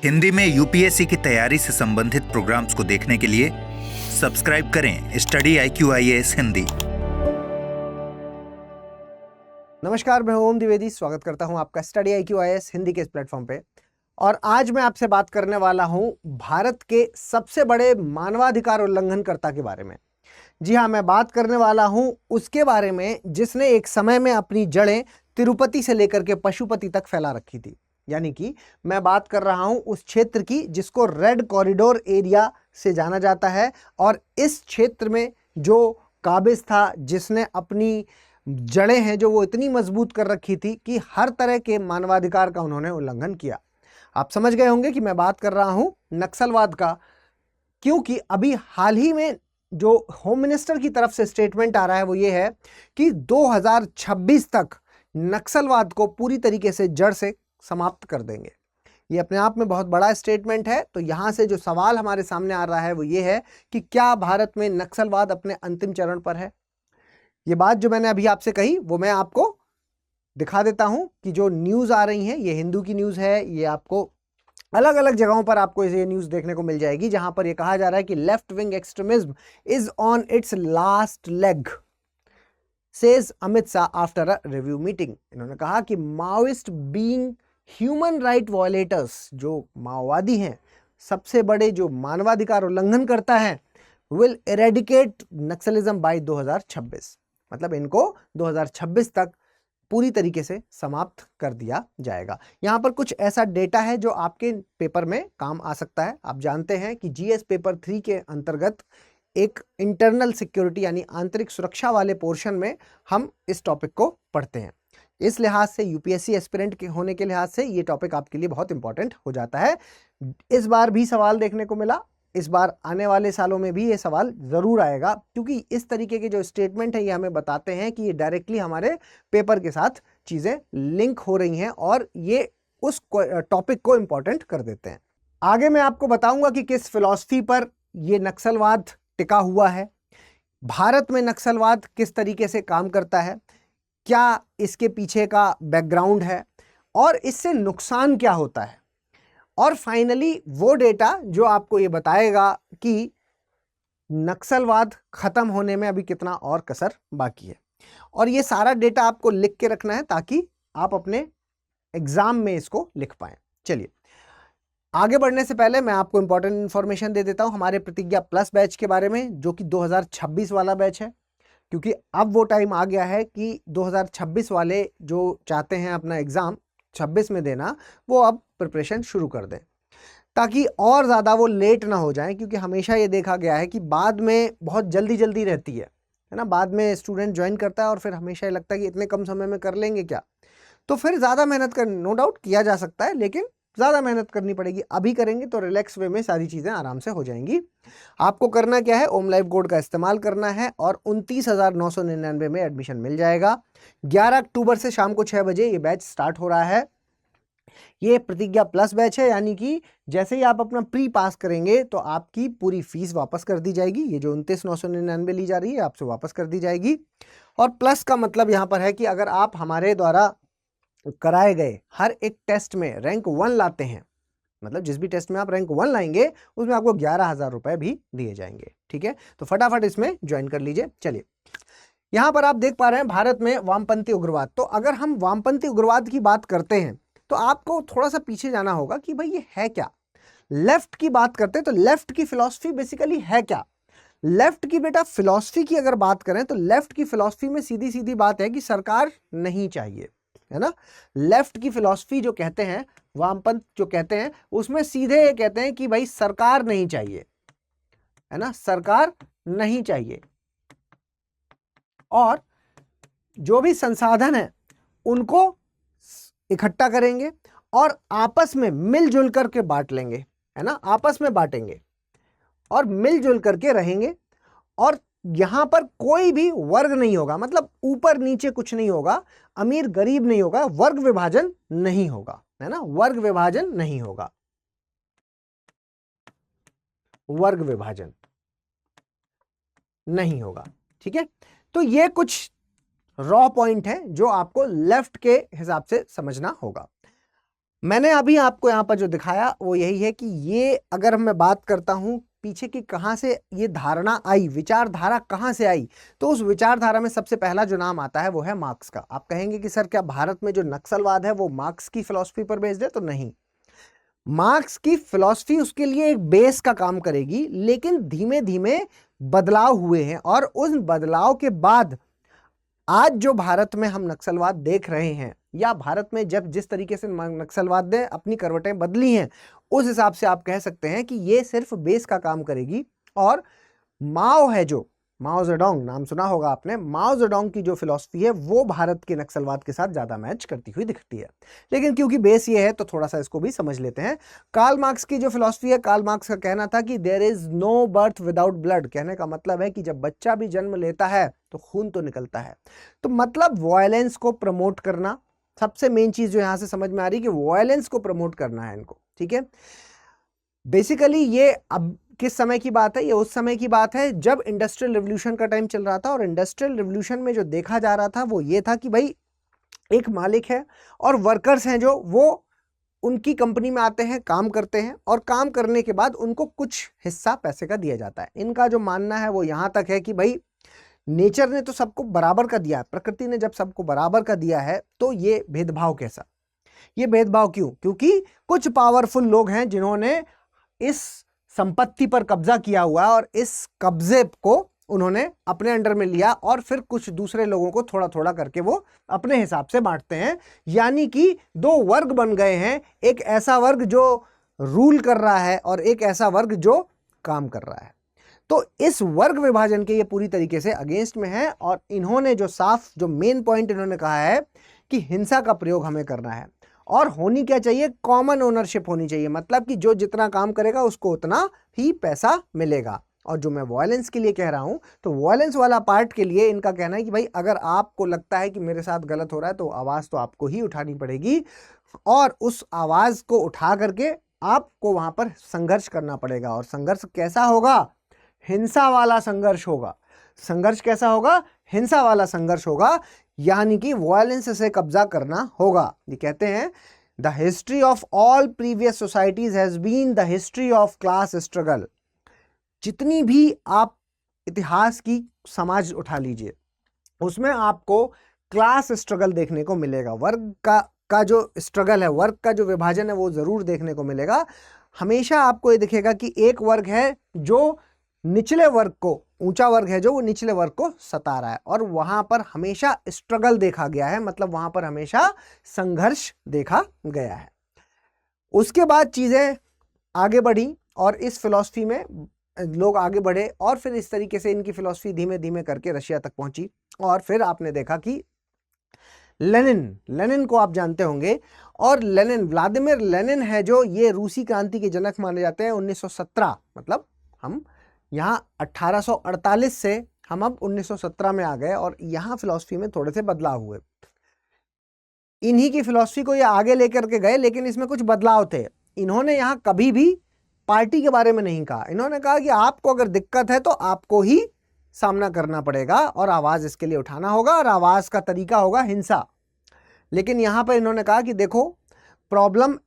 हिंदी में यूपीएससी की तैयारी से संबंधित प्रोग्राम्स को देखने के लिए सब्सक्राइब करें स्टडी IQ हिंदी। नमस्कार, मैं ओम द्विवेदी स्वागत करता हूं आपका स्टडी IQ हिंदी के इस प्लेटफॉर्म पे। और आज मैं आपसे बात करने वाला हूं भारत के सबसे बड़े मानवाधिकार उल्लंघनकर्ता के बारे में। जी हाँ, मैं बात करने वाला हूं उसके बारे में जिसने एक समय में अपनी जड़ें तिरुपति से लेकर के पशुपति तक फैला रखी थी। यानी कि मैं बात कर रहा हूं उस क्षेत्र की जिसको रेड कॉरिडोर एरिया से जाना जाता है। और इस क्षेत्र में जो काबिज था, जिसने अपनी जड़ें हैं जो वो इतनी मजबूत कर रखी थी कि हर तरह के मानवाधिकार का उन्होंने उल्लंघन किया। आप समझ गए होंगे कि मैं बात कर रहा हूं नक्सलवाद का, क्योंकि अभी हाल ही में जो होम मिनिस्टर की तरफ से स्टेटमेंट आ रहा है वो ये है कि 2026 तक नक्सलवाद को पूरी तरीके से जड़ से समाप्त कर देंगे। ये अपने आप में बहुत बड़ा स्टेटमेंट है। तो यहां से जो सवाल हमारे सामने आ रहा है वो ये है कि क्या भारत में नक्सलवाद अपने अंतिम चरण पर है। ये बात जो मैंने अभी आपसे कही वो मैं आपको दिखा देता हूं कि जो न्यूज़ आ रही हैं ये हिंदू की न्यूज़ है। ये आपको अलग अलग जगहों पर आपको ये न्यूज़ देखने को मिल जाएगी जहां पर ये कहा जा रहा है कि left wing extremism is on it's last leg, says Amit Shah after a review meeting. इन्होंने कहा कि Maoist being human right violators, जो माओवादी हैं, सबसे बड़े जो मानवाधिकार उल्लंघन करता है, विल एरेडिकेट नक्सलिज्म बाय 2026। मतलब इनको 2026 तक पूरी तरीके से समाप्त कर दिया जाएगा। यहाँ पर कुछ ऐसा डेटा है जो आपके पेपर में काम आ सकता है। आप जानते हैं कि GS पेपर 3 के अंतर्गत एक इंटरनल सिक्योरिटी यानी आंतरिक सुरक्षा वाले पोर्शन में हम इस टॉपिक को पढ़ते हैं। इस लिहाज से यूपीएससी एस्पिरेंट के होने के लिहाज से ये टॉपिक आपके लिए बहुत इंपॉर्टेंट हो जाता है। इस बार भी सवाल देखने को मिला, इस बार आने वाले सालों में भी ये सवाल जरूर आएगा, क्योंकि इस तरीके के जो स्टेटमेंट है ये हमें बताते हैं कि ये डायरेक्टली हमारे पेपर के साथ चीजें लिंक हो रही हैं और ये उस टॉपिक को इंपॉर्टेंट कर देते हैं। आगे मैं आपको बताऊंगा कि किस फिलॉसफी पर ये नक्सलवाद टिका हुआ है, भारत में नक्सलवाद किस तरीके से काम करता है, क्या इसके पीछे का बैकग्राउंड है और इससे नुकसान क्या होता है, और फाइनली वो डेटा जो आपको ये बताएगा कि नक्सलवाद खत्म होने में अभी कितना और कसर बाकी है। और ये सारा डेटा आपको लिख के रखना है ताकि आप अपने एग्जाम में इसको लिख पाएं। चलिए आगे बढ़ने से पहले मैं आपको इंपॉर्टेंट इंफॉर्मेशन दे देता हूं हमारे प्रतिज्ञा प्लस बैच के बारे में, जो कि 2026 वाला बैच है। क्योंकि अब वो टाइम आ गया है कि 2026 वाले जो चाहते हैं अपना एग्जाम 26 में देना, वो अब प्रिपरेशन शुरू कर दें ताकि और ज़्यादा वो लेट ना हो जाए। क्योंकि हमेशा ये देखा गया है कि बाद में बहुत जल्दी जल्दी रहती है ना। बाद में स्टूडेंट ज्वाइन करता है और फिर हमेशा ये लगता है कि इतने कम समय में कर लेंगे क्या, तो फिर ज़्यादा मेहनत कर, नो डाउट किया जा सकता है, लेकिन ज़्यादा मेहनत करनी पड़ेगी। अभी करेंगे तो रिलैक्स वे में सारी चीज़ें आराम से हो जाएंगी। आपको करना क्या है, ओम लाइव कोड का इस्तेमाल करना है और 29,999 में एडमिशन मिल जाएगा। 11 अक्टूबर से शाम को 6 बजे ये बैच स्टार्ट हो रहा है। ये प्रतिज्ञा प्लस बैच है, यानी कि जैसे ही आप अपना प्री पास करेंगे तो आपकी पूरी फीस वापस कर दी जाएगी। ये जो 29,999 ली जा रही है आपसे वापस कर दी जाएगी। और प्लस का मतलब यहाँ पर है कि अगर आप हमारे द्वारा कराए गए हर एक टेस्ट में रैंक 1 लाते हैं, मतलब जिस भी टेस्ट में आप रैंक 1 लाएंगे उसमें आपको 11,000 रुपए भी दिए जाएंगे। ठीक है, तो फटाफट इसमें ज्वाइन कर लीजिए। चलिए यहां पर आप देख पा रहे हैं भारत में वामपंथी उग्रवाद। तो अगर हम वामपंथी उग्रवाद की बात करते हैं तो आपको थोड़ा सा पीछे जाना होगा कि भाई ये है क्या। लेफ्ट की बात करते हैं तो लेफ्ट की फिलॉसफी बेसिकली है क्या। लेफ्ट की बेटा फिलॉसफी की अगर बात करें तो लेफ्ट की फिलॉसफी में सीधी सीधी बात है कि सरकार नहीं चाहिए, है ना। लेफ्ट की फिलॉसफी जो कहते हैं, वामपंथ जो कहते हैं, उसमें सीधे ये कहते हैं कि भाई सरकार नहीं चाहिए, है ना, सरकार नहीं चाहिए। और जो भी संसाधन है उनको इकट्ठा करेंगे और आपस में मिलजुल करके बांट लेंगे, है ना, आपस में बांटेंगे और मिलजुल करके रहेंगे। और यहां पर कोई भी वर्ग नहीं होगा, मतलब ऊपर नीचे कुछ नहीं होगा, अमीर गरीब नहीं होगा, वर्ग विभाजन नहीं होगा, है ना, वर्ग विभाजन नहीं होगा, वर्ग विभाजन नहीं होगा। ठीक है, तो ये कुछ रॉ पॉइंट है जो आपको लेफ्ट के हिसाब से समझना होगा। मैंने अभी आपको यहाँ पर जो दिखाया वो यही है कि ये अगर मैं बात करता हूँ पीछे की कहाँ से ये धारणा आई, विचारधारा कहाँ से आई, तो उस विचारधारा में सबसे पहला जो नाम आता है वो है मार्क्स का। आप कहेंगे कि सर क्या भारत में जो नक्सलवाद है वो मार्क्स की फिलॉसफी पर बेस्ड है? तो नहीं, मार्क्स की फिलॉसफी उसके लिए एक बेस का काम करेगी, लेकिन धीमे धीमे बदलाव हुए हैं और उस बदलाव के बाद आज जो भारत में हम नक्सलवाद देख रहे हैं, या भारत में जब जिस तरीके से नक्सलवाद ने अपनी करवटें बदली हैं, उस हिसाब से आप कह सकते हैं कि ये सिर्फ बेस का काम करेगी। और माओ है जो, माओ जेडोंग नाम सुना होगा आपने, माओ जेडोंग की जो फिलॉसफी है वो भारत के नक्सलवाद के साथ ज्यादा मैच करती हुई दिखती है। लेकिन क्योंकि बेस ये है तो थोड़ा सा इसको भी समझ लेते हैं। कार्ल मार्क्स की जो फिलॉसफी है, कार्ल मार्क्स का कहना था कि there is no birth without blood. कहने का मतलब है कि जब बच्चा भी जन्म लेता है तो खून तो निकलता है। तो मतलब वायलेंस को प्रमोट करना, सबसे मेन चीज जो यहां से समझ में आ रही है कि वायलेंस को प्रमोट करना है इनको, ठीक है। बेसिकली ये अब किस समय की बात है? ये उस समय की बात है जब इंडस्ट्रियल रिवॉल्यूशन का टाइम चल रहा था। और इंडस्ट्रियल रिवॉल्यूशन में जो देखा जा रहा था वो ये था कि भाई एक मालिक है और वर्कर्स हैं जो वो उनकी कंपनी में आते हैं, काम करते हैं, और काम करने के बाद उनको कुछ हिस्सा पैसे का दिया जाता है। इनका जो मानना है वो यहां तक है कि भाई नेचर ने तो सबको बराबर का दिया, प्रकृति ने जब सबको बराबर का दिया है तो ये भेदभाव कैसा? ये भेदभाव क्यों? क्योंकि कुछ पावरफुल लोग हैं जिन्होंने इस संपत्ति पर कब्जा किया हुआ है और इस कब्जे को उन्होंने अपने अंडर में लिया और फिर कुछ दूसरे लोगों को थोड़ा थोड़ा करके वो अपने हिसाब से बांटते हैं। यानी कि दो वर्ग बन गए हैं, एक ऐसा वर्ग जो रूल कर रहा है और एक ऐसा वर्ग जो काम कर रहा है। तो इस वर्ग विभाजन के ये पूरी तरीके से अगेंस्ट में है और इन्होंने जो साफ जो मेन पॉइंट इन्होंने कहा है कि हिंसा का प्रयोग हमें करना है और होनी क्या चाहिए? कॉमन ओनरशिप होनी चाहिए। मतलब कि जो जितना काम करेगा उसको उतना ही पैसा मिलेगा। और जो मैं वायलेंस के लिए कह रहा हूं, तो वायलेंस वाला पार्ट के लिए इनका कहना है कि भाई अगर आपको लगता है कि मेरे साथ गलत हो रहा है तो आवाज तो आपको ही उठानी पड़ेगी और उस आवाज को उठा करके आपको वहां पर संघर्ष करना पड़ेगा। और संघर्ष कैसा होगा? हिंसा वाला संघर्ष होगा। संघर्ष कैसा होगा? हिंसा वाला संघर्ष होगा, यानी कि वायलेंस से कब्जा करना होगा। ये कहते हैं the history of all previous societies has been the history of class struggle. जितनी भी आप इतिहास की समाज उठा लीजिए उसमें आपको क्लास स्ट्रगल देखने को मिलेगा। वर्ग का जो स्ट्रगल है, वर्ग का जो विभाजन है वो जरूर देखने को मिलेगा। हमेशा आपको ये दिखेगा कि एक वर्ग है जो निचले वर्ग को, ऊंचा वर्ग है जो वो निचले वर्ग को सता रहा है और वहां पर हमेशा स्ट्रगल देखा गया है, मतलब वहां पर हमेशा संघर्ष देखा गया है। उसके बाद चीजें आगे बढ़ी और इस फिलॉसफी में लोग आगे बढ़े और फिर इस तरीके से इनकी फिलॉसफी धीमे धीमे करके रशिया तक पहुंची। और फिर आपने देखा कि लेनिन को आप जानते होंगे, और लेनिन, व्लादिमीर लेनिन है जो ये रूसी क्रांति के जनक माने जाते हैं। 1917, मतलब हम यहाँ 1848 से हम अब 1917 में आ गए और यहाँ फिलॉसफी में थोड़े से बदलाव हुए। इन्हीं की फिलॉसफी को ये आगे लेकर के गए, लेकिन इसमें कुछ बदलाव थे। इन्होंने यहाँ कभी भी पार्टी के बारे में नहीं कहा। इन्होंने कहा कि आपको अगर दिक्कत है तो आपको ही सामना करना पड़ेगा और आवाज इसके लिए उठाना होगा और आवाज का तरीका होगा हिंसा। लेकिन यहाँ पर इन्होंने कहा कि देखो, प्रॉब्लम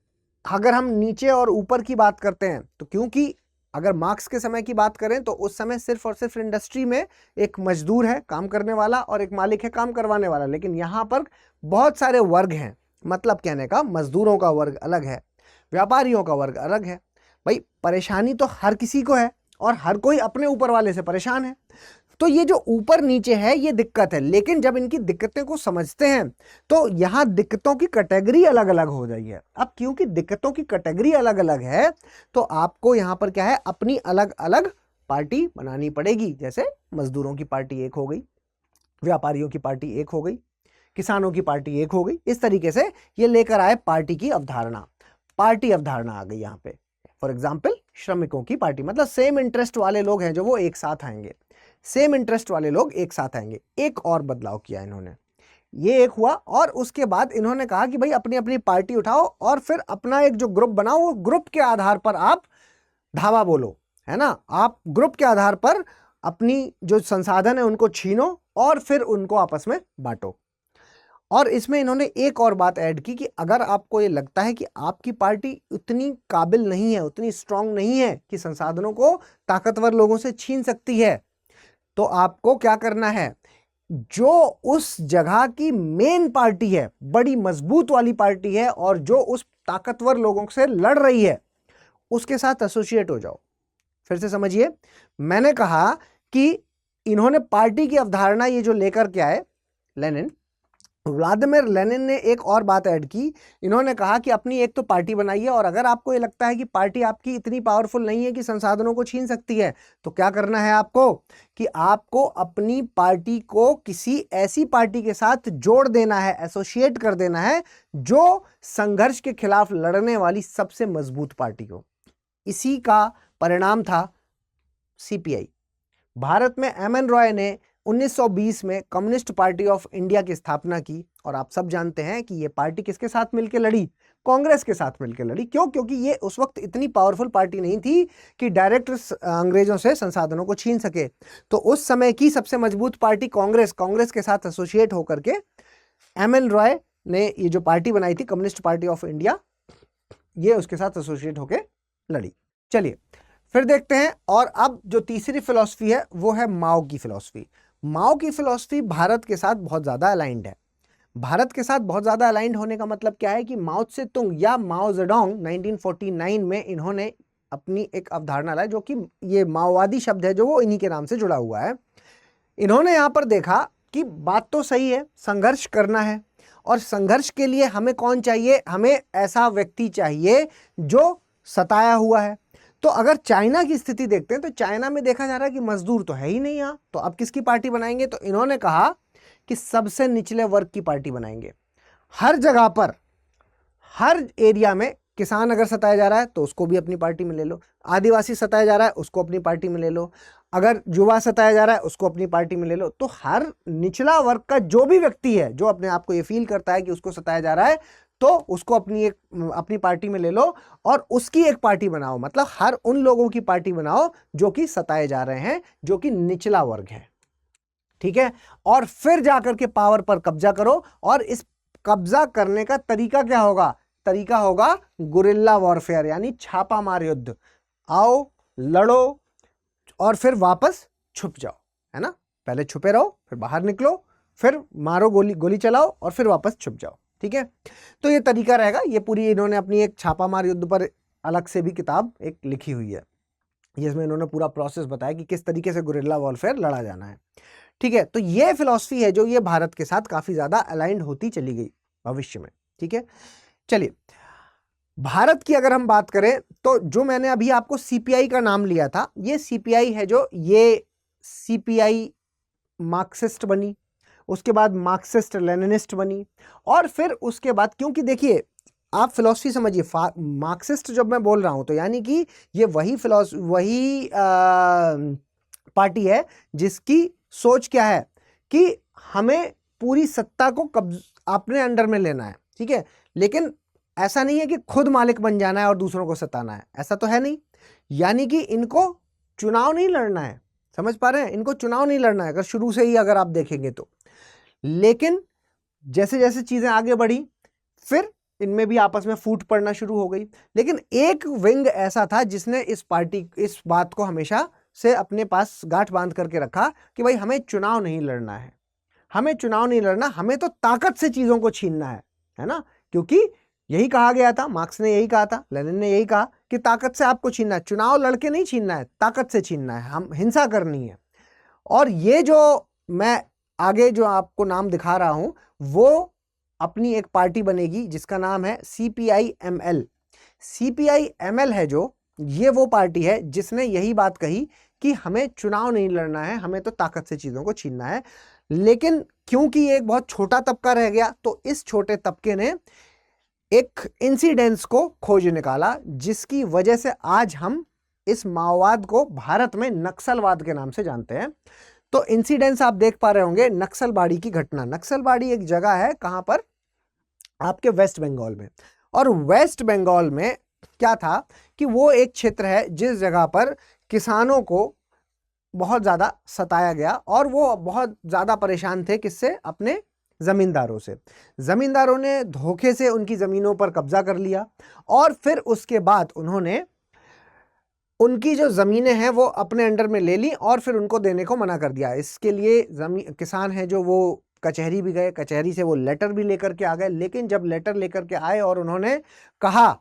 अगर हम नीचे और ऊपर की बात करते हैं तो, क्योंकि अगर मार्क्स के समय की बात करें तो उस समय सिर्फ और सिर्फ इंडस्ट्री में एक मजदूर है काम करने वाला और एक मालिक है काम करवाने वाला। लेकिन यहाँ पर बहुत सारे वर्ग हैं। मतलब कहने का, मजदूरों का वर्ग अलग है, व्यापारियों का वर्ग अलग है। भाई परेशानी तो हर किसी को है और हर कोई अपने ऊपर वाले से परेशान है। तो ये जो ऊपर नीचे है ये दिक्कत है। लेकिन जब इनकी दिक्कतें को समझते हैं तो यहाँ दिक्कतों की कैटेगरी अलग अलग हो जाती है। अब क्योंकि दिक्कतों की कैटेगरी अलग अलग है तो आपको यहाँ पर क्या है, अपनी अलग अलग पार्टी बनानी पड़ेगी। जैसे मजदूरों की पार्टी एक हो गई, व्यापारियों की पार्टी एक हो गई, किसानों की पार्टी एक हो गई। इस तरीके से ये लेकर आए पार्टी की अवधारणा। पार्टी अवधारणा आ गई यहाँ पे। फॉर एग्जाम्पल श्रमिकों की पार्टी, मतलब सेम इंटरेस्ट वाले लोग हैं जो वो एक साथ आएंगे, सेम इंटरेस्ट वाले लोग एक साथ आएंगे। एक और बदलाव किया इन्होंने, ये एक हुआ। और उसके बाद इन्होंने कहा कि भाई अपनी अपनी पार्टी उठाओ और फिर अपना एक जो ग्रुप बनाओ, वो ग्रुप के आधार पर आप धावा बोलो, है ना। आप ग्रुप के आधार पर अपनी जो संसाधन है उनको छीनो और फिर उनको आपस में बांटो। और इसमें इन्होंने एक और बात ऐड की कि अगर आपको ये लगता है कि आपकी पार्टी उतनी काबिल नहीं है, उतनी स्ट्रांग नहीं है कि संसाधनों को ताकतवर लोगों से छीन सकती है, तो आपको क्या करना है, जो उस जगह की मेन पार्टी है, बड़ी मजबूत वाली पार्टी है और जो उस ताकतवर लोगों से लड़ रही है, उसके साथ एसोसिएट हो जाओ। फिर से समझिए, मैंने कहा कि इन्होंने पार्टी की अवधारणा ये जो लेकर के आए लेनिन, व्लादिमीर लेनिन ने एक और बात ऐड की। इन्होंने कहा कि अपनी एक तो पार्टी बनाइए, और अगर आपको ये लगता है कि पार्टी आपकी इतनी पावरफुल नहीं है कि संसाधनों को छीन सकती है, तो क्या करना है आपको, कि आपको अपनी पार्टी को किसी ऐसी पार्टी के साथ जोड़ देना है, एसोसिएट कर देना है, जो संघर्ष के खिलाफ लड़ने वाली सबसे मजबूत पार्टी हो। इसी का परिणाम था सीपीआई। भारत में एम.एन. रॉय ने 1920 में कम्युनिस्ट पार्टी ऑफ इंडिया की स्थापना की, और आप सब जानते हैं कि यह पार्टी किसके साथ मिलकर लड़ी, कांग्रेस के साथ मिलकर लड़ी। क्यों? क्योंकि ये उस वक्त इतनी पावरफुल पार्टी नहीं थी कि डायरेक्ट अंग्रेजों से संसाधनों को छीन सके। तो उस समय की सबसे मजबूत पार्टी कांग्रेस के साथ एसोसिएट होकर के एम.एन. रॉय ने ये जो पार्टी बनाई थी कम्युनिस्ट पार्टी ऑफ इंडिया, ये उसके साथ एसोसिएट होकर लड़ी। चलिए फिर देखते हैं। और अब जो तीसरी फिलॉसफी है वो है माओ की फिलॉसफी। माओ की फिलॉसफी भारत के साथ बहुत ज्यादा अलाइंड है। भारत के साथ बहुत ज्यादा अलाइंड होने का मतलब क्या है कि माओ त्से तुंग या माओ जेडोंग 1949 में इन्होंने अपनी एक अवधारणा लाई, जो कि ये माओवादी शब्द है जो वो इन्हीं के नाम से जुड़ा हुआ है। इन्होंने यहां पर देखा कि बात तो सही है, संघर्ष करना है, और संघर्ष के लिए हमें कौन चाहिए, हमें ऐसा व्यक्ति चाहिए जो सताया हुआ है। तो अगर चाइना की स्थिति देखते हैं तो चाइना में देखा जा रहा है कि मजदूर तो है ही नहीं यहाँ, तो अब किसकी पार्टी बनाएंगे, तो इन्होंने कहा कि सबसे निचले वर्ग की पार्टी बनाएंगे। हर जगह पर, हर एरिया में किसान अगर सताया जा रहा है तो उसको भी अपनी पार्टी में ले लो, आदिवासी सताया जा रहा है उसको अपनी पार्टी में ले लो, अगर युवा सताया जा रहा है उसको अपनी पार्टी में ले लो। तो हर निचला वर्ग का जो भी व्यक्ति है, जो अपने आप को ये फील करता है कि उसको सताया जा रहा है, तो उसको अपनी पार्टी में ले लो और उसकी एक पार्टी बनाओ। मतलब हर उन लोगों की पार्टी बनाओ जो कि सताए जा रहे हैं, जो कि निचला वर्ग है, ठीक है। और फिर जाकर के पावर पर कब्जा करो, और इस कब्जा करने का तरीका क्या होगा, तरीका होगा गुरिल्ला वॉरफेयर, यानी छापामार युद्ध। आओ, लड़ो और फिर वापस छुप जाओ, है ना। पहले छुपे रहो, फिर बाहर निकलो, फिर मारो, गोली चलाओ और फिर वापस छुप जाओ, ठीक है। तो ये तरीका रहेगा। ये पूरी इन्होंने अपनी एक छापामार युद्ध पर अलग से भी किताब एक लिखी हुई है, जिसमें इन्होंने पूरा प्रोसेस बताया कि किस तरीके से गुरिल्ला वॉरफेयर लड़ा जाना है, ठीक है। तो ये फिलॉसफी है जो ये भारत के साथ काफी ज्यादा अलाइंड होती चली गई भविष्य में, ठीक है। चलिए, भारत की अगर हम बात करें तो जो मैंने अभी आपको सीपीआई का नाम लिया था, ये सीपीआई है, जो ये सीपीआई मार्क्सिस्ट बनी, उसके बाद मार्क्सिस्ट लेनिनिस्ट बनी, और फिर उसके बाद, क्योंकि देखिए आप फिलॉसफी समझिए, मार्क्सिस्ट जब मैं बोल रहा हूं तो यानी कि ये वही पार्टी है जिसकी सोच क्या है कि हमें पूरी सत्ता को अपने अंडर में लेना है, ठीक है। लेकिन ऐसा नहीं है कि खुद मालिक बन जाना है और दूसरों को सताना है, ऐसा तो है नहीं। यानी कि इनको चुनाव नहीं लड़ना है, समझ पा रहे हैं, इनको चुनाव नहीं लड़ना है अगर शुरू से ही अगर आप देखेंगे तो। लेकिन जैसे जैसे चीजें आगे बढ़ी, फिर इनमें भी आपस में फूट पड़ना शुरू हो गई। लेकिन एक विंग ऐसा था जिसने इस बात को हमेशा से अपने पास गांठ बांध करके रखा कि भाई हमें चुनाव नहीं लड़ना है, हमें चुनाव नहीं लड़ना, हमें तो ताकत से चीजों को छीनना है ना। क्योंकि यही कहा गया था, मार्क्स ने यही कहा था, लेनिन ने यही कहा कि ताकत से आपको छीनना है, चुनाव लड़के नहीं छीनना है, ताकत से छीनना है, हम हिंसा करनी है। और ये जो मैं आगे जो आपको नाम दिखा रहा हूं, वो अपनी एक पार्टी बनेगी जिसका नाम है CPI-ML। CPI-ML है जो, ये वो पार्टी है जिसने यही बात कही कि हमें चुनाव नहीं लड़ना है, हमें तो ताकत से चीजों को छीनना है। लेकिन क्योंकि ये एक बहुत छोटा तबका रह गया, तो इस छोटे तबके ने एक इंसिडेंस को खोज निकाला, जिसकी वजह से आज हम इस माओवाद को भारत में नक्सलवाद के नाम से जानते हैं। तो इंसिडेंस आप देख पा रहे होंगे, नक्सलबाड़ी की घटना। नक्सलबाड़ी एक जगह है, कहां पर, आपके वेस्ट बंगाल में। और वेस्ट बंगाल में क्या था कि वो एक क्षेत्र है जिस जगह पर किसानों को बहुत ज्यादा सताया गया, और वो बहुत ज्यादा परेशान थे, किससे, अपने जमींदारों से। जमींदारों ने धोखे से उनकी जमीनों पर कब्जा कर लिया और फिर उसके बाद उन्होंने उनकी जो जमीनें हैं वो अपने अंडर में ले ली और फिर उनको देने को मना कर दिया। इसके लिए किसान हैं जो वो कचहरी भी गए, कचहरी से वो लेटर भी लेकर के आ गए। लेकिन जब लेटर लेकर के आए और उन्होंने कहा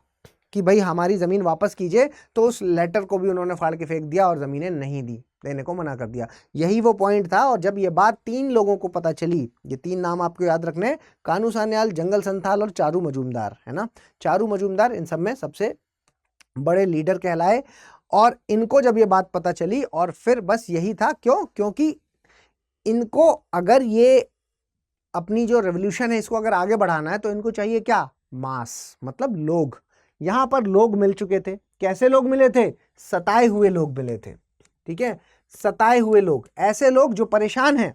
कि भाई हमारी ज़मीन वापस कीजिए, तो उस लेटर को भी उन्होंने फाड़ के फेंक दिया और ज़मीनें नहीं दी, देने को मना कर दिया। यही वो पॉइंट था। और जब ये बात 3 लोगों को पता चली, ये 3 नाम आपको याद रखने, कानू सान्याल, जंगल संथाल और चारू मजूमदार, है ना। चारू मजूमदार इन सब में सबसे बड़े लीडर कहलाए। और इनको जब ये बात पता चली और फिर बस यही था, क्योंकि इनको अगर ये अपनी जो रेवोल्यूशन है इसको अगर आगे बढ़ाना है तो इनको चाहिए क्या, मास, मतलब लोग। यहां पर लोग मिल चुके थे। कैसे लोग मिले थे, सताए हुए लोग मिले थे, ठीक है। सताए हुए लोग, ऐसे लोग जो परेशान हैं,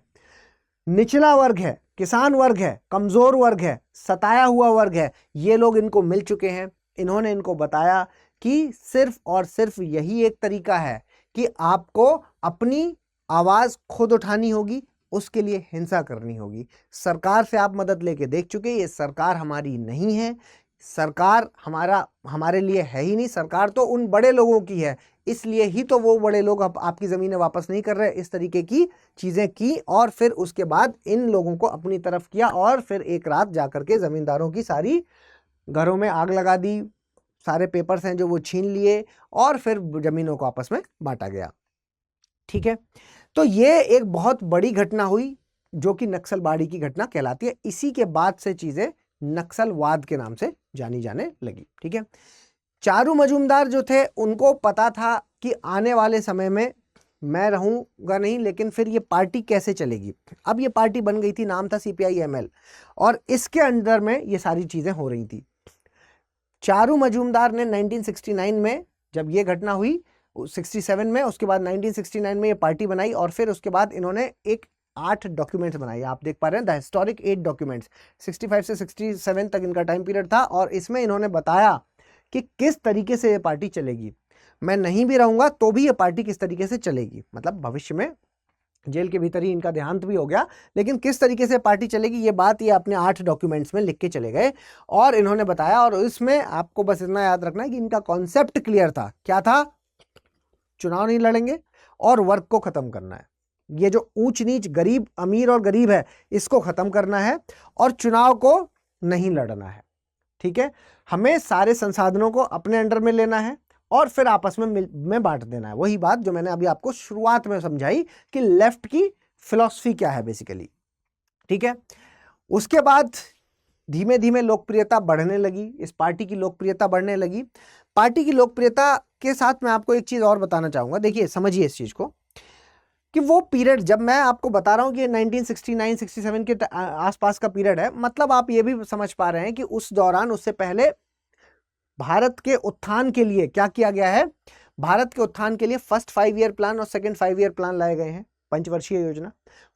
निचला वर्ग है, किसान वर्ग है, कमजोर वर्ग है, सताया हुआ वर्ग है, ये लोग इनको मिल चुके हैं। इन्होंने इनको बताया कि सिर्फ और सिर्फ यही एक तरीका है कि आपको अपनी आवाज खुद उठानी होगी, उसके लिए हिंसा करनी होगी। सरकार से आप मदद लेके देख चुके, ये सरकार हमारी नहीं है, सरकार हमारे लिए है ही नहीं, सरकार तो उन बड़े लोगों की है, इसलिए ही तो वो बड़े लोग आपकी ज़मीनें वापस नहीं कर रहे। इस तरीके की चीज़ें की और फिर उसके बाद इन लोगों को अपनी तरफ किया और फिर एक रात जाकर के ज़मींदारों की सारी घरों में आग लगा दी, सारे पेपर्स हैं जो वो छीन लिए और फिर ज़मीनों को आपस में बांटा गया, ठीक है। तो ये एक बहुत बड़ी घटना हुई जो कि नक्सलबाड़ी की घटना कहलाती है। इसी के बाद से चीज़ें नक्सलवाद के नाम से जानी जाने लगी, ठीक है। चारू मजूमदार जो थे उनको पता था कि आने वाले समय में मैं रहूंगा नहीं, लेकिन फिर ये पार्टी कैसे चलेगी। अब ये पार्टी बन गई थी, नाम था CPI-ML, और इसके अंदर में ये सारी चीज़ें हो रही थी। चारू मजूमदार ने 1969 में जब ये घटना हुई, 67 में, उसके बाद 1969 में ये पार्टी बनाई और फिर उसके बाद इन्होंने एक 8 डॉक्यूमेंट्स बनाए। आप देख पा रहे हैं द हिस्टोरिक 8 डॉक्यूमेंट्स। 65 से 67 तक इनका टाइम पीरियड था और इसमें इन्होंने बताया कि किस तरीके से ये पार्टी चलेगी। मैं नहीं भी रहूंगा तो भी ये पार्टी किस तरीके से चलेगी, मतलब भविष्य में जेल के भीतर ही इनका देहांत भी हो गया, लेकिन किस तरीके से पार्टी चलेगी ये बात ये अपने 8 डॉक्यूमेंट्स में लिख के चले गए और इन्होंने बताया। और इसमें आपको बस इतना याद रखना है कि इनका कॉन्सेप्ट क्लियर था। क्या था, चुनाव नहीं लड़ेंगे और वर्ग को खत्म करना है। ये जो ऊंच नीच, गरीब, अमीर और गरीब है, इसको खत्म करना है और चुनाव को नहीं लड़ना है, ठीक है। हमें सारे संसाधनों को अपने अंडर में लेना है और फिर आपस में बांट देना है। वही बात जो मैंने अभी आपको शुरुआत में समझाई कि लेफ्ट की फिलॉसफी क्या है बेसिकली, ठीक है। उसके बाद धीमे धीमे लोकप्रियता बढ़ने लगी, इस पार्टी की लोकप्रियता बढ़ने लगी। पार्टी की लोकप्रियता के साथ मैं आपको एक चीज और बताना चाहूंगा। देखिए, समझिए इस चीज को कि वो पीरियड जब मैं आपको बता रहा हूं कि 1969-67 के आसपास का पीरियड है, मतलब आप ये भी समझ पा रहे हैं कि उस दौरान, उससे पहले भारत के उत्थान के लिए क्या किया गया है। भारत के उत्थान के लिए फर्स्ट 5 ईयर प्लान और सेकंड 5 ईयर प्लान लाए गए हैं, पंचवर्षीय योजना।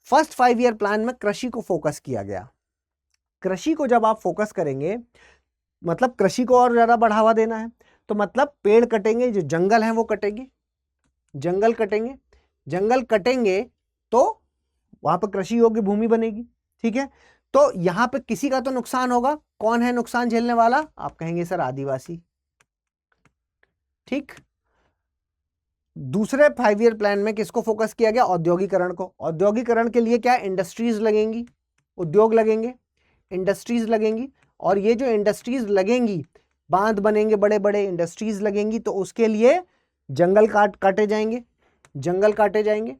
फर्स्ट 5 ईयर प्लान में कृषि को फोकस किया गया। कृषि को जब आप फोकस करेंगे, मतलब कृषि को और ज्यादा बढ़ावा देना है, तो मतलब पेड़ कटेंगे, जो जंगल हैं वो कटेंगे, जंगल कटेंगे, जंगल कटेंगे तो वहां पर कृषि योग्य भूमि बनेगी, ठीक है। तो यहां पे किसी का तो नुकसान होगा। कौन है नुकसान झेलने वाला, आप कहेंगे सर आदिवासी, ठीक। दूसरे 5 ईयर प्लान में किसको फोकस किया गया, औद्योगिकरण को। औद्योगिकरण के लिए क्या, इंडस्ट्रीज लगेंगी, उद्योग लगेंगे, इंडस्ट्रीज लगेंगी। और ये जो इंडस्ट्रीज लगेंगी, बांध बनेंगे, बड़े बड़े इंडस्ट्रीज लगेंगी, तो उसके लिए जंगल काटे जाएंगे, जंगल काटे जाएंगे,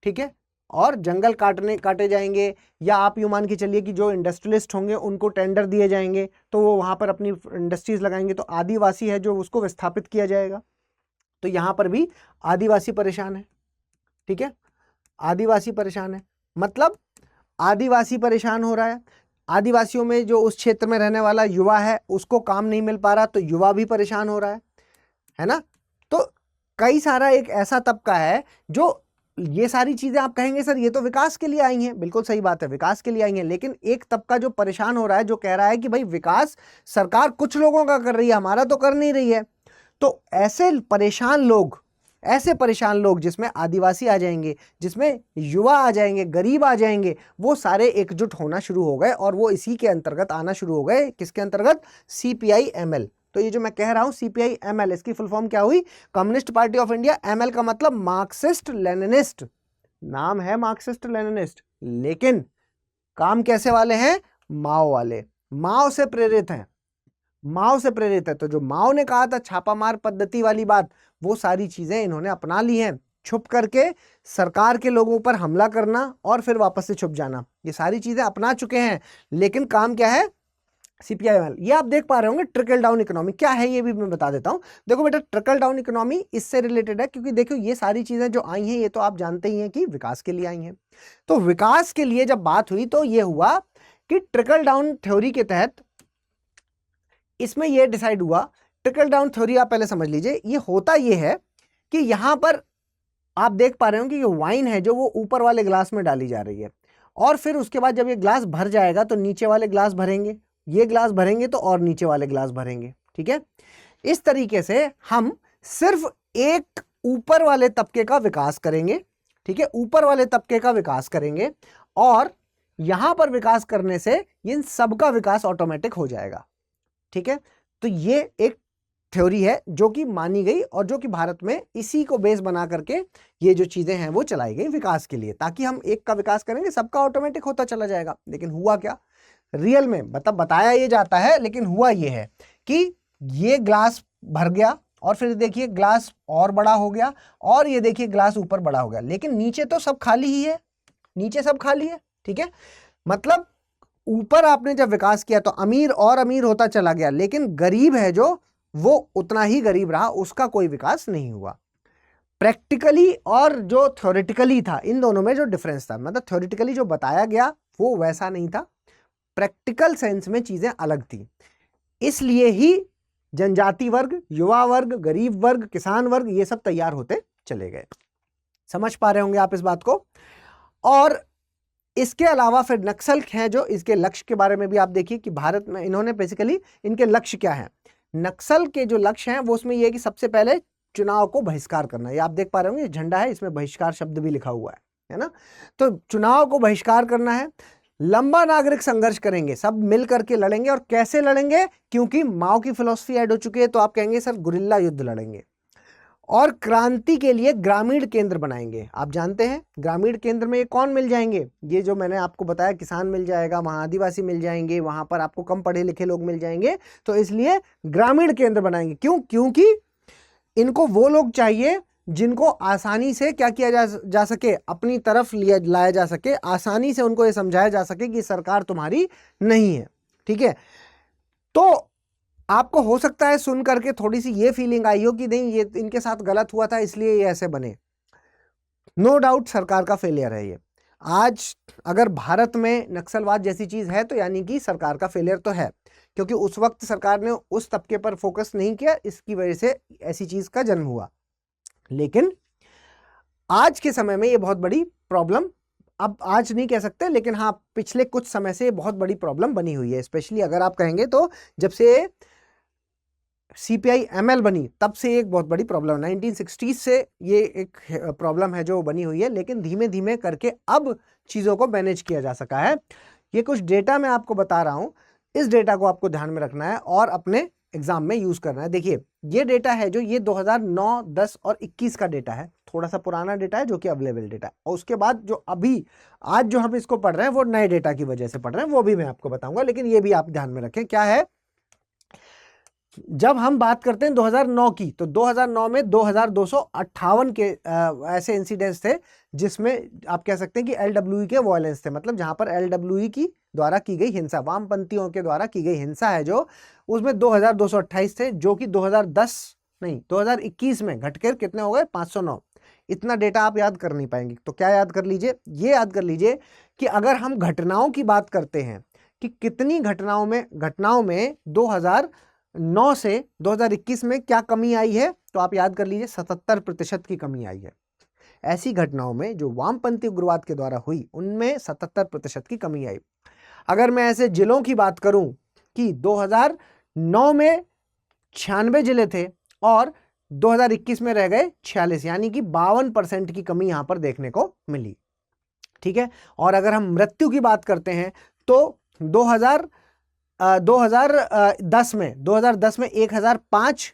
ठीक है। और जंगल काटे जाएंगे, या आप यूं मान के चलिए कि जो इंडस्ट्रियलिस्ट होंगे उनको टेंडर दिए जाएंगे तो वो वहां पर अपनी इंडस्ट्रीज लगाएंगे, तो आदिवासी है जो उसको विस्थापित किया जाएगा। तो यहां पर भी आदिवासी परेशान है, ठीक है। आदिवासी परेशान है, मतलब आदिवासी परेशान हो रहा है। आदिवासियों में जो उस क्षेत्र में रहने वाला युवा है उसको काम नहीं मिल पा रहा, तो युवा भी परेशान हो रहा है ना। तो कई सारा एक ऐसा तबका है जो, ये सारी चीजें आप कहेंगे सर ये तो विकास के लिए आई हैं, बिल्कुल सही बात है, विकास के लिए आई हैं, लेकिन एक तबका जो परेशान हो रहा है, जो कह रहा है कि भाई विकास सरकार कुछ लोगों का कर रही है, हमारा तो कर नहीं रही है। तो ऐसे परेशान लोग ऐसे परेशान लोग जिसमें आदिवासी आ जाएंगे, जिसमें युवा आ जाएंगे, गरीब आ जाएंगे, वो सारे एकजुट होना शुरू हो गए और वो इसी के अंतर्गत आना शुरू हो गए। किसके अंतर्गत? CPI-ML। तो ये जो मैं कह रहा हूं CPI-ML, इसकी फुल फॉर्म क्या हुई? Communist party of India. ML का मतलब मार्क्सिस्ट लेनिनिस्ट, नाम है मार्क्सिस्ट लेनिनिस्ट, लेकिन काम कैसे वाले हैं? माओ वाले, माओ से प्रेरित हैं, माओ से प्रेरित है। तो जो माओ ने कहा था छापामार पद्धति वाली बात, वो सारी चीजें इन्होंने अपना ली हैं। छुप करके सरकार के लोगों पर हमला करना और फिर वापस से छुप जाना, ये सारी चीजें अपना चुके हैं। लेकिन काम क्या है? CPI-ML। ये आप देख पा रहे होंगे। ट्रिकल डाउन इकोनॉमी क्या है ये भी मैं बता देता हूं। देखो बेटा, ट्रिकल डाउन इकोनॉमी इससे रिलेटेड है, क्योंकि देखो ये सारी चीजें जो आई हैं ये तो आप जानते ही हैं कि विकास के लिए आई हैं। तो विकास के लिए जब बात हुई तो ये हुआ कि ट्रिकल डाउन थ्योरी के तहत इसमें यह डिसाइड हुआ। ट्रिकल डाउन थ्योरी आप पहले समझ लीजिए। ये होता ये है कि यहां पर आप देख पा रहे हो कि ये वाइन है जो वो ऊपर वाले ग्लास में डाली जा रही है, और फिर उसके बाद जब ये ग्लास भर जाएगा तो नीचे वाले ग्लास भरेंगे, ये ग्लास भरेंगे तो और नीचे वाले ग्लास भरेंगे। ठीक है, इस तरीके से हम सिर्फ एक ऊपर वाले तबके का विकास करेंगे। ठीक है, ऊपर वाले तबके का विकास करेंगे और यहां पर विकास करने से इन सबका विकास ऑटोमेटिक हो जाएगा। ठीक है, तो ये एक थ्योरी है जो कि मानी गई और जो कि भारत में इसी को बेस बना करके ये जो चीजें हैं वो चलाई गई विकास के लिए, ताकि हम एक का विकास करेंगे सबका ऑटोमेटिक होता चला जाएगा। लेकिन हुआ क्या रियल में? मतलब बताया ये जाता है, लेकिन हुआ ये है कि ये ग्लास भर गया और फिर देखिए ग्लास और बड़ा हो गया और ये देखिए ग्लास ऊपर बड़ा हो गया, लेकिन नीचे तो सब खाली ही है, नीचे सब खाली है। ठीक है, मतलब ऊपर आपने जब विकास किया तो अमीर और अमीर होता चला गया, लेकिन गरीब है जो वो उतना ही गरीब रहा, उसका कोई विकास नहीं हुआ। प्रैक्टिकली और जो थ्योरेटिकली था, इन दोनों में जो डिफरेंस था, मतलब थ्योरेटिकली जो बताया गया वो वैसा नहीं था, प्रैक्टिकल सेंस में चीजें अलग थी। इसलिए ही जनजाति वर्ग, युवा वर्ग, गरीब वर्ग, किसान वर्ग, ये सब तैयार होते चले गए। समझ पा रहे होंगे आप इस बात को। और इसके अलावा फिर नक्सल हैं जो इसके लक्ष्य के बारे में भी आप देखिए कि भारत में इन्होंने बेसिकली इनके लक्ष्य क्या है। नक्सल के जो लक्ष्य हैं वो उसमें ये है कि सबसे पहले चुनाव को बहिष्कार करना। ये आप देख पा रहे होंगे, ये झंडा है, इसमें बहिष्कार शब्द भी लिखा हुआ है ना। तो चुनाव को बहिष्कार करना है। लंबा नागरिक संघर्ष करेंगे, सब मिल करके लड़ेंगे। और कैसे लड़ेंगे? क्योंकि माओ की फिलॉसफी ऐड हो चुकी है, तो आप कहेंगे सर गुरिल्ला युद्ध लड़ेंगे। और क्रांति के लिए ग्रामीण केंद्र बनाएंगे। आप जानते हैं ग्रामीण केंद्र में ये कौन मिल जाएंगे? ये जो मैंने आपको बताया, किसान मिल जाएगा, वहां आदिवासी मिल जाएंगे, वहां पर आपको कम पढ़े लिखे लोग मिल जाएंगे। तो इसलिए ग्रामीण केंद्र बनाएंगे। क्यों? क्योंकि इनको वो लोग चाहिए जिनको आसानी से क्या किया जा सके, अपनी तरफ लाया जा सके, आसानी से उनको ये समझाया जा सके कि सरकार तुम्हारी नहीं है। ठीक है, तो आपको हो सकता है सुन करके थोड़ी सी ये फीलिंग आई हो कि नहीं ये इनके साथ गलत हुआ था इसलिए ये ऐसे बने। नो डाउट सरकार का फेलियर है ये। आज अगर भारत में नक्सलवाद जैसी चीज है तो यानी कि सरकार का फेलियर तो है, क्योंकि उस वक्त सरकार ने उस तबके पर फोकस नहीं किया, इसकी वजह से ऐसी चीज का जन्म हुआ। लेकिन आज के समय में ये बहुत बड़ी प्रॉब्लम, अब आज नहीं कह सकते, लेकिन हाँ पिछले कुछ समय से बहुत बड़ी प्रॉब्लम बनी हुई है। स्पेशली अगर आप कहेंगे तो जब से CPI-ML बनी तब से एक बहुत बड़ी प्रॉब्लम, 1960s से ये एक प्रॉब्लम है जो बनी हुई है। लेकिन धीमे धीमे करके अब चीज़ों को मैनेज किया जा सका है। ये कुछ डेटा मैं आपको बता रहा हूँ, इस डेटा को आपको ध्यान में रखना है और अपने एग्जाम में यूज करना है। देखिए ये डेटा है जो ये 2009, 10 और 21 का डेटा है, थोड़ा सा पुराना डेटा है जो कि अवेलेबल डेटा है। और उसके बाद जो अभी आज जो हम इसको पढ़ रहे हैं वो नए डेटा की वजह से पढ़ रहे हैं, वो भी मैं आपको बताऊंगा। लेकिन ये भी आप ध्यान में रखें क्या है। जब हम बात करते हैं 2009 की, तो 2009 में 2258 के ऐसे इंसिडेंट्स थे जिसमें आप कह सकते हैं कि LWE के वायलेंस थे, मतलब जहां पर LWE की द्वारा की गई हिंसा, वामपंथियों के द्वारा की गई हिंसा है जो, उसमें 2228 थे, जो कि 2021 में घटकर कितने हो गए? 509। इतना डेटा आप याद कर नहीं पाएंगे, तो क्या याद कर लीजिए, ये याद कर लीजिए कि अगर हम घटनाओं की बात करते हैं कि कितनी घटनाओं में 2009 से 2021 में क्या कमी आई है, तो आप याद कर लीजिए 77% की कमी आई है। ऐसी घटनाओं में जो वामपंथी उग्रवाद के द्वारा हुई उनमें 77% की कमी आई। अगर मैं ऐसे जिलों की बात करूं कि 2009 में 96 जिले थे और 2021 में रह गए 46, यानी कि 52% की कमी यहां पर देखने को मिली। ठीक है, और अगर हम मृत्यु की बात करते हैं तो 2010 में 1005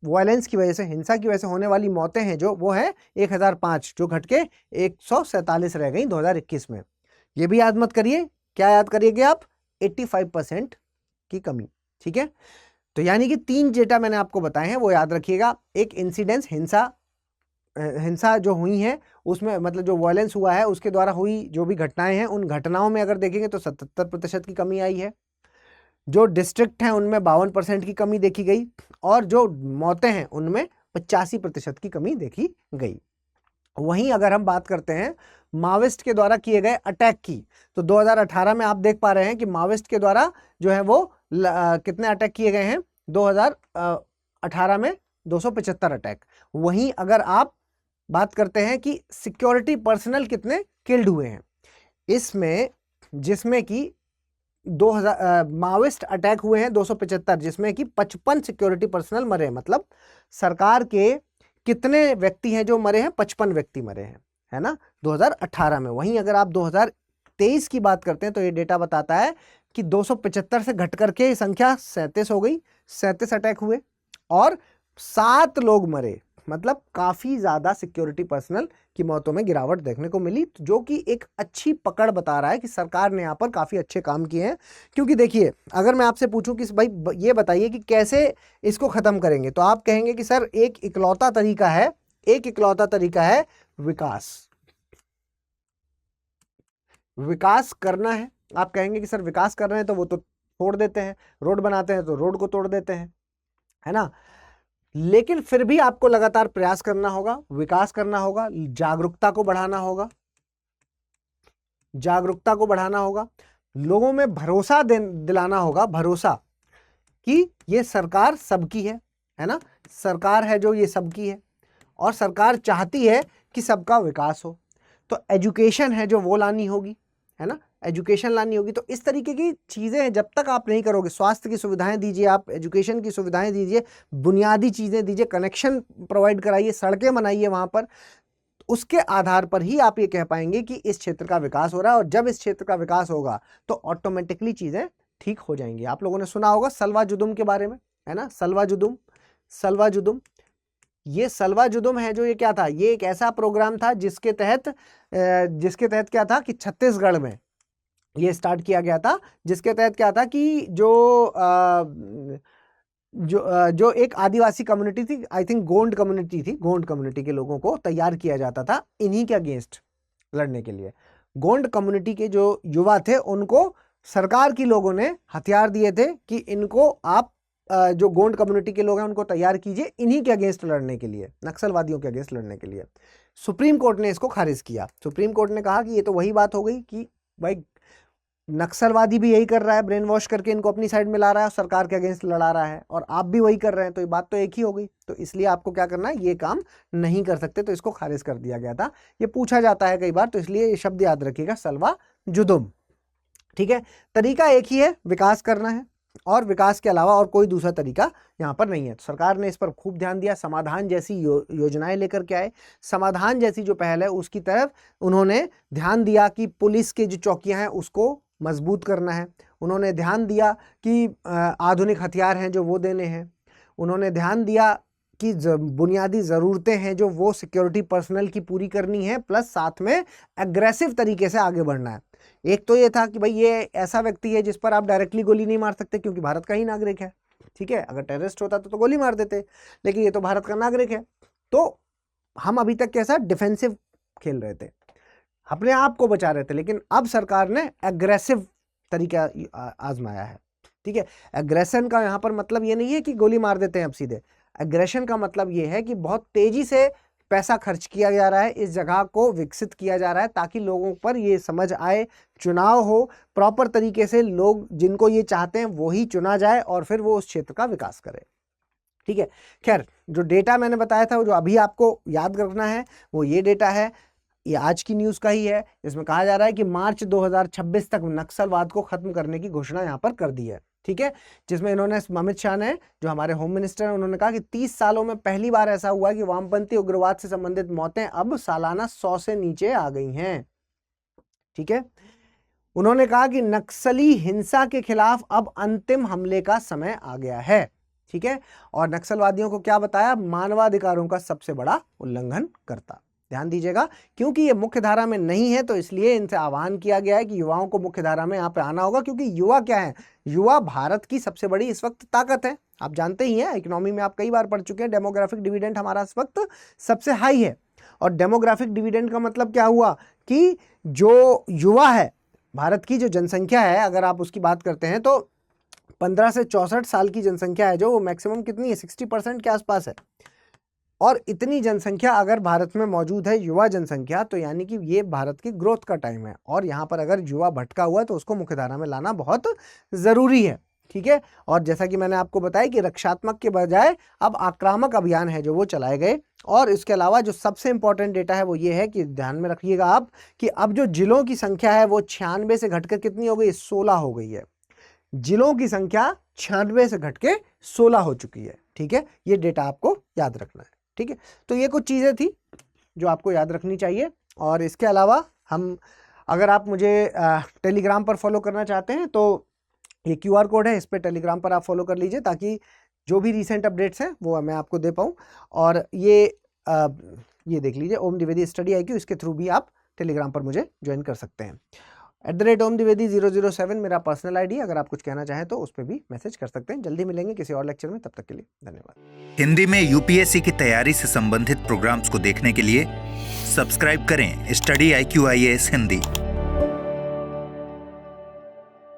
वायलेंस की वजह से, हिंसा की वजह से होने वाली मौतें हैं जो वो है 1005, जो घट के 147 रह गई 2021 में। ये भी याद मत करिए, क्या याद करिएगे आप, 85% की कमी। ठीक है, तो यानी कि 3 डेटा मैंने आपको बताए हैं वो याद रखिएगा। एक इंसिडेंस, हिंसा जो हुई है उसमें, मतलब जो वायलेंस हुआ है उसके द्वारा हुई जो भी घटनाएं हैं, उन घटनाओं में अगर देखेंगे तो 77% की कमी आई है। जो डिस्ट्रिक्ट हैं उनमें 52% की कमी देखी गई, और जो मौतें हैं उनमें 85% की कमी देखी गई। वहीं अगर हम बात करते हैं माओइस्ट के द्वारा किए गए अटैक की, तो 2018 में आप देख पा रहे हैं कि माओइस्ट के द्वारा जो है वो कितने अटैक किए गए हैं, 2018 में 275 अटैक। वहीं अगर आप बात करते हैं कि सिक्योरिटी पर्सनल कितने किल्ड हुए हैं इसमें, जिसमें कि 2000 माओइस्ट अटैक हुए हैं 275, जिसमें कि 55 सिक्योरिटी पर्सनल मरे हैं। मतलब सरकार के कितने व्यक्ति हैं जो मरे हैं, 55 व्यक्ति मरे हैं, है ना, 2018 में। वहीं अगर आप 2023 की बात करते हैं तो ये डेटा बताता है कि 275 से घट करके संख्या 37 हो गई, 37 अटैक हुए और 7 लोग मरे। मतलब काफी ज्यादा सिक्योरिटी पर्सनल की मौतों में गिरावट देखने को मिली, जो कि एक अच्छी पकड़ बता रहा है कि सरकार ने यहाँ पर काफी अच्छे काम किए हैं। क्योंकि देखिए, अगर मैं आपसे पूछूं कि भाई ये बताइए कि कैसे इसको खत्म करेंगे, तो आप कहेंगे कि सर एक इकलौता तरीका है विकास। विकास करना है, आप कहेंगे कि सर विकास कर रहे हैं तो वो तो तोड़ देते हैं, रोड बनाते हैं तो रोड को तोड़ देते हैं, है ना। लेकिन फिर भी आपको लगातार प्रयास करना होगा, विकास करना होगा, जागरूकता को बढ़ाना होगा, लोगों में भरोसा दिलाना होगा, भरोसा कि ये सरकार सबकी है ना, सरकार है जो ये सबकी है और सरकार चाहती है कि सबका विकास हो। तो एजुकेशन है जो वो लानी होगी, है ना, एजुकेशन लानी होगी। तो इस तरीके की चीज़ें हैं, जब तक आप नहीं करोगे, स्वास्थ्य की सुविधाएं दीजिए, आप एजुकेशन की सुविधाएं दीजिए, बुनियादी चीज़ें दीजिए, कनेक्शन प्रोवाइड कराइए, सड़कें बनाइए वहाँ पर, उसके आधार पर ही आप ये कह पाएंगे कि इस क्षेत्र का विकास हो रहा है। और जब इस क्षेत्र का विकास होगा तो ऑटोमेटिकली चीज़ें ठीक हो जाएंगी। आप लोगों ने सुना होगा सलवा जुदुम के बारे में, है ना, सलवा जुदुम। ये सलवा जुदुम है जो, ये क्या था, ये एक ऐसा प्रोग्राम था जिसके तहत क्या था कि छत्तीसगढ़ में ये स्टार्ट किया गया था, जिसके तहत क्या था कि जो एक आदिवासी कम्युनिटी थी, आई थिंक गोंड कम्युनिटी के लोगों को तैयार किया जाता था इन्हीं के अगेंस्ट लड़ने के लिए। गोंड कम्युनिटी के जो युवा थे उनको सरकार की लोगों ने हथियार दिए थे कि इनको आप जो गोंड कम्युनिटी के लोग हैं उनको तैयार कीजिए इन्हीं के अगेंस्ट लड़ने के लिए, नक्सलवादियों के अगेंस्ट लड़ने के लिए। सुप्रीम कोर्ट ने इसको खारिज किया। सुप्रीम कोर्ट ने कहा कि ये तो वही बात हो गई कि भाई नक्सलवादी भी यही कर रहा है, ब्रेन वॉश करके इनको अपनी साइड में ला रहा है और सरकार के अगेंस्ट लड़ा रहा है, और आप भी वही कर रहे हैं, तो ये बात तो एक ही हो गई। तो इसलिए आपको क्या करना है, ये काम नहीं कर सकते, तो इसको खारिज कर दिया गया था। ये पूछा जाता है कई बार, तो इसलिए ये शब्द याद रखिएगा, सलवा जुदुम। ठीक है, तरीका एक ही है, विकास करना है, और विकास के अलावा और कोई दूसरा तरीका यहाँ पर नहीं है। तो सरकार ने इस पर खूब ध्यान दिया, समाधान जैसी योजनाएं लेकर के आए, समाधान जैसी जो पहल है उसकी तरफ उन्होंने ध्यान दिया कि पुलिस के जो चौकियां हैं उसको मजबूत करना है। उन्होंने ध्यान दिया कि आधुनिक हथियार हैं जो वो देने हैं। उन्होंने ध्यान दिया कि बुनियादी ज़रूरतें हैं जो वो सिक्योरिटी पर्सनल की पूरी करनी है, प्लस साथ में एग्रेसिव तरीके से आगे बढ़ना है। एक तो ये था कि भाई ये ऐसा व्यक्ति है जिस पर आप डायरेक्टली गोली नहीं मार सकते क्योंकि भारत का ही नागरिक है, ठीक है। अगर टेररिस्ट होता तो गोली मार देते, लेकिन ये तो भारत का नागरिक है। तो हम अभी तक कैसा डिफेंसिव खेल रहे थे, अपने आप को बचा रहे थे, लेकिन अब सरकार ने एग्रेसिव तरीका आजमाया है। ठीक है, एग्रेशन का यहाँ पर मतलब ये नहीं है कि गोली मार देते हैं अब सीधे। एग्रेशन का मतलब ये है कि बहुत तेजी से पैसा खर्च किया जा रहा है, इस जगह को विकसित किया जा रहा है ताकि लोगों पर ये समझ आए, चुनाव हो प्रॉपर तरीके से, लोग जिनको ये चाहते हैं वही चुना जाए और फिर वो उस क्षेत्र का विकास करे। ठीक है, खैर जो डेटा मैंने बताया था, जो अभी आपको याद रखना है वो ये डेटा है, ये आज की न्यूज़ का ही है। इसमें कहा जा रहा है कि मार्च 2026 तक नक्सलवाद को खत्म करने की घोषणा यहाँ पर कर दी है। ठीक है, जिसमें इन्होंने, अमित शाह ने, जो हमारे होम मिनिस्टर हैं, उन्होंने कहा कि 30 सालों में पहली बार ऐसा हुआ कि वामपंथी उग्रवाद से संबंधित मौतें अब सालाना 100 से नीचे आ गई हैं। ठीक है, उन्होंने कहा कि नक्सली हिंसा के खिलाफ अब अंतिम हमले का समय आ गया है। ठीक है, और नक्सलवादियों को क्या बताया, मानवाधिकारों का सबसे बड़ा उल्लंघन करता। ध्यान दीजिएगा, क्योंकि ये मुख्य धारा में नहीं है तो इसलिए इनसे आह्वान किया गया है कि युवाओं को मुख्य धारा में यहाँ पे आना होगा, क्योंकि युवा क्या है, युवा भारत की सबसे बड़ी इस वक्त ताकत है। आप जानते ही हैं, इकोनॉमी में आप कई बार पढ़ चुके हैं, डेमोग्राफिक डिविडेंड हमारा इस वक्त सबसे हाई है। और डेमोग्राफिक डिविडेंड का मतलब क्या हुआ कि जो युवा है, भारत की जो जनसंख्या है, अगर आप उसकी बात करते हैं तो 15 से 64 साल की जनसंख्या है, जो वो मैक्सिमम कितनी है, 60% के आसपास है। और इतनी जनसंख्या अगर भारत में मौजूद है, युवा जनसंख्या, तो यानी कि ये भारत की ग्रोथ का टाइम है। और यहाँ पर अगर युवा भटका हुआ है तो उसको मुख्यधारा में लाना बहुत जरूरी है। ठीक है, और जैसा कि मैंने आपको बताया कि रक्षात्मक के बजाय अब आक्रामक अभियान है जो वो चलाए गए। और इसके अलावा जो सबसे इंपॉर्टेंट डेटा है वो ये है कि ध्यान में रखिएगा आप कि अब जो जिलों की संख्या है वो 96 से घटकर कितनी हो गई, 16 हो गई है। जिलों की संख्या 96 से घट के 16 हो चुकी है। ठीक है, ये डेटा आपको याद रखना है। ठीक है, तो ये कुछ चीजें थी जो आपको याद रखनी चाहिए। और इसके अलावा अगर आप मुझे टेलीग्राम पर फॉलो करना चाहते हैं तो ये QR कोड है, इस पर टेलीग्राम पर आप फॉलो कर लीजिए, ताकि जो भी रीसेंट अपडेट्स हैं वो मैं आपको दे पाऊँ। और ये देख लीजिए, ओम द्विवेदी स्टडी IQ, इसके थ्रू भी आप टेलीग्राम पर मुझे ज्वाइन कर सकते हैं। @ओम द्विवेदी 007 मेरा पर्सनल ID, अगर आप कुछ कहना चाहें तो उस पर भी मैसेज कर सकते हैं। जल्दी मिलेंगे किसी और लेक्चर में, तब तक के लिए धन्यवाद। हिंदी में UPSC की तैयारी से संबंधित प्रोग्राम्स को देखने के लिए सब्सक्राइब करें स्टडी IQ IAS हिंदी।